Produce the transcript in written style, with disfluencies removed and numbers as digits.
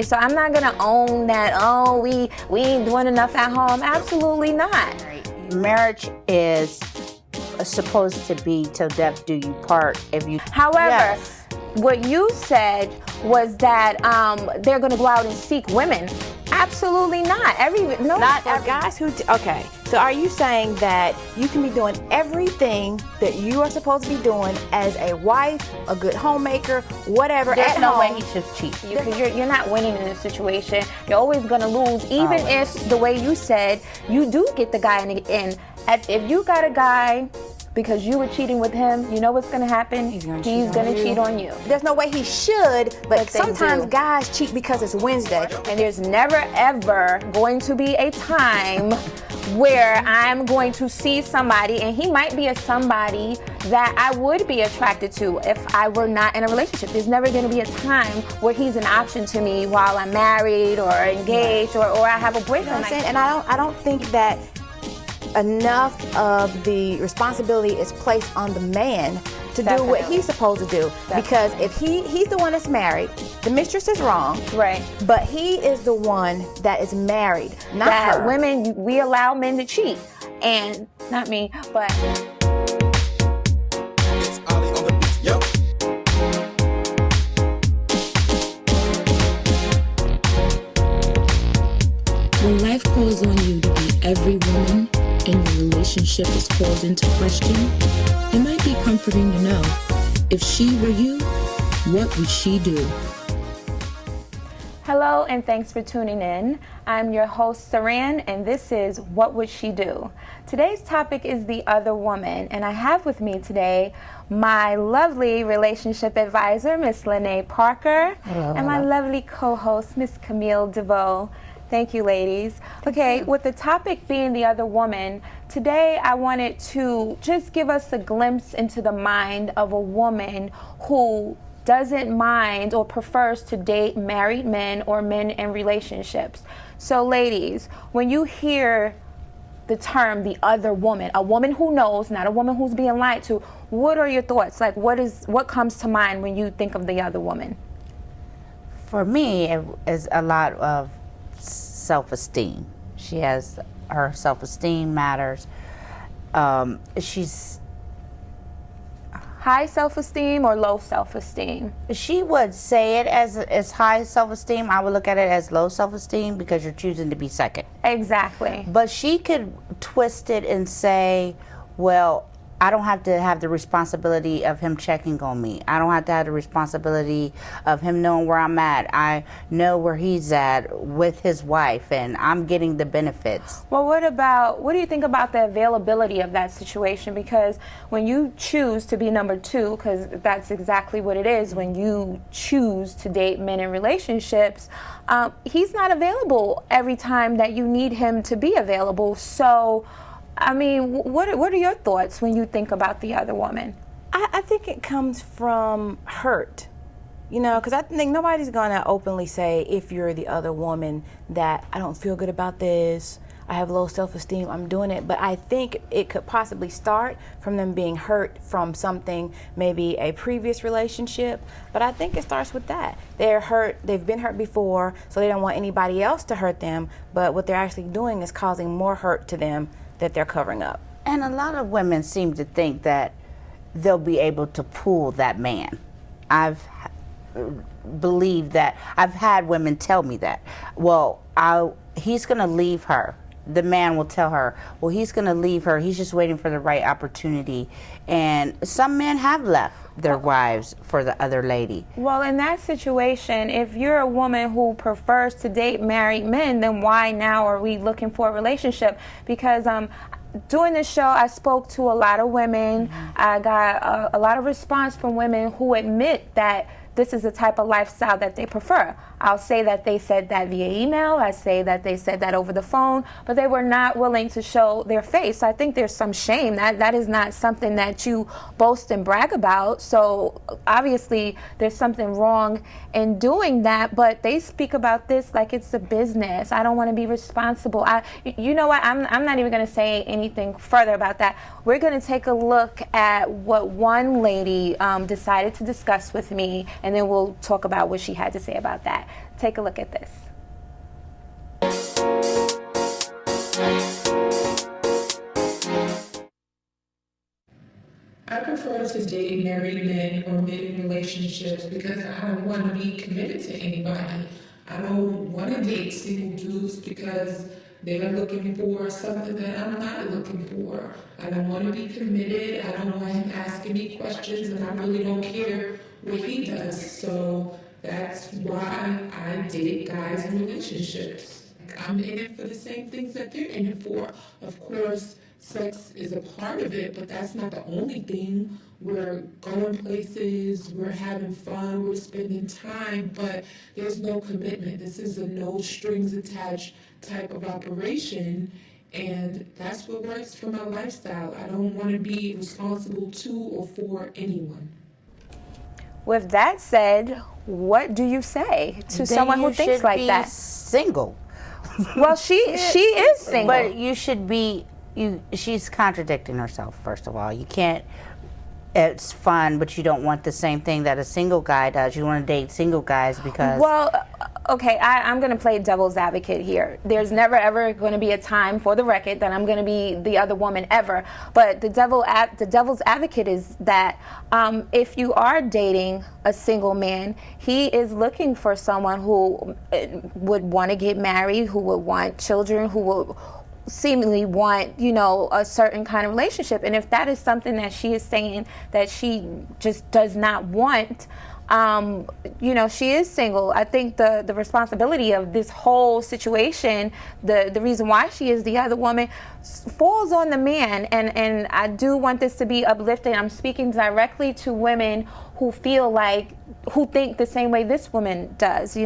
So I'm not gonna own that, oh, we ain't doing enough at home. Absolutely not. Marriage is supposed to be till death do you part. However, what you said was that they're gonna go out and seek women. Absolutely not. Not for guys who. Okay, so are you saying that you can be doing everything that you are supposed to be doing as a wife, a good homemaker, whatever? There's at no home, way he should cheat. Because you're not winning in this situation. You're always gonna lose, even if the way you said you do get the guy in. If you got a guy because you were cheating with him, you know what's going to happen? He's going to cheat on you. There's no way he should, but sometimes do. guys cheat because it's Wednesday. And there's never ever going to be a time where I'm going to see somebody, and he might be a somebody that I would be attracted to if I were not in a relationship. There's never going to be a time where he's an option to me while I'm married or engaged or I have a boyfriend. You know what I'm saying? And I don't think that enough of the responsibility is placed on the man to do what he's supposed to do. Because if he's the one that's married, the mistress is wrong. Right. But he is the one that is married, not that her. Women, we allow men to cheat. And not me, but when life calls on you to be every woman and your relationship is called into question, it might be comforting to know, if she were you, what would she do? hello and thanks for tuning in. I'm your host, Saran, and this is What Would She Do? Today's topic is the other woman, and I have with me today my lovely relationship advisor, Miss LaNay Parker, and my lovely co-host, Miss Camille DeVoe. Thank you, ladies. Okay, with the topic being the other woman, today I wanted to just give us a glimpse into the mind of a woman who doesn't mind or prefers to date married men or men in relationships. So, ladies, when you hear the term the other woman, a woman who knows, not a woman who's being lied to, what are your thoughts? Like, what comes to mind when you think of the other woman? For me, it is a lot of self-esteem. She has her self-esteem matters. She's high self-esteem or low self-esteem? She would say it as high self-esteem. I would look at it as low self-esteem because you're choosing to be second. Exactly. But she could twist it and say, well, I don't have to have the responsibility of him checking on me. I don't have to have the responsibility of him knowing where I'm at. I know where he's at with his wife, and I'm getting the benefits. Well, what do you think about the availability of that situation? Because when you choose to be number two, because that's exactly what it is, when you choose to date men in relationships, he's not available every time that you need him to be available. So, I mean, what are your thoughts when you think about the other woman? I think it comes from hurt, you know, because I think nobody's going to openly say, if you're the other woman, that I don't feel good about this, I have low self-esteem, I'm doing it. But I think it could possibly start from them being hurt from something, maybe a previous relationship. But I think it starts with that. They're hurt, they've been hurt before, so they don't want anybody else to hurt them. But what they're actually doing is causing more hurt to them that they're covering up. And a lot of women seem to think that they'll be able to pull that man. I've believed that. I've had women tell me that. Well, he's going to leave her. The man will tell her, well, he's going to leave her. He's just waiting for the right opportunity. And some men have left their wives for the other lady. Well, in that situation, if you're a woman who prefers to date married men, then why now are we looking for a relationship? Because doing this show, I spoke to a lot of women. I got a lot of response from women who admit that this is the type of lifestyle that they prefer. I'll say that they said that via email, I say that they said that over the phone, but they were not willing to show their face. I think there's some shame. That is not something that you boast and brag about. So obviously there's something wrong in doing that, but they speak about this like it's a business. I don't want to be responsible. You know what, I'm not even going to say anything further about that. We're going to take a look at what one lady decided to discuss with me, and then we'll talk about what she had to say about that. Take a look at this. I prefer to date married men or men in relationships because I don't want to be committed to anybody. I don't want to date single dudes because they're looking for something that I'm not looking for. I don't want to be committed. I don't want him asking me questions, and I really don't care what he does. So that's why I date guys in relationships. I'm in it for the same things that they're in it for. Of course, sex is a part of it, but that's not the only thing. We're going places, we're having fun, we're spending time, but there's no commitment. This is a no strings attached type of operation, and that's what works for my lifestyle. I don't want to be responsible to or for anyone. With that said, what do you say to someone who thinks like that? Single. Well, she is single. But you should be. She's contradicting herself. First of all, you can't. It's fun, but you don't want the same thing that a single guy does. You want to date single guys because. Well, okay, I'm going to play devil's advocate here. There's never ever going to be a time, for the record, that I'm going to be the other woman ever. But the devil's advocate is that if you are dating a single man, he is looking for someone who would want to get married, who would want children, who would seemingly want, a certain kind of relationship. And if that is something that she is saying that she just does not want, she is single. I think the responsibility of this whole situation, the reason why she is the other woman, falls on the man. And I do want this to be uplifting. I'm speaking directly to women who think the same way this woman does,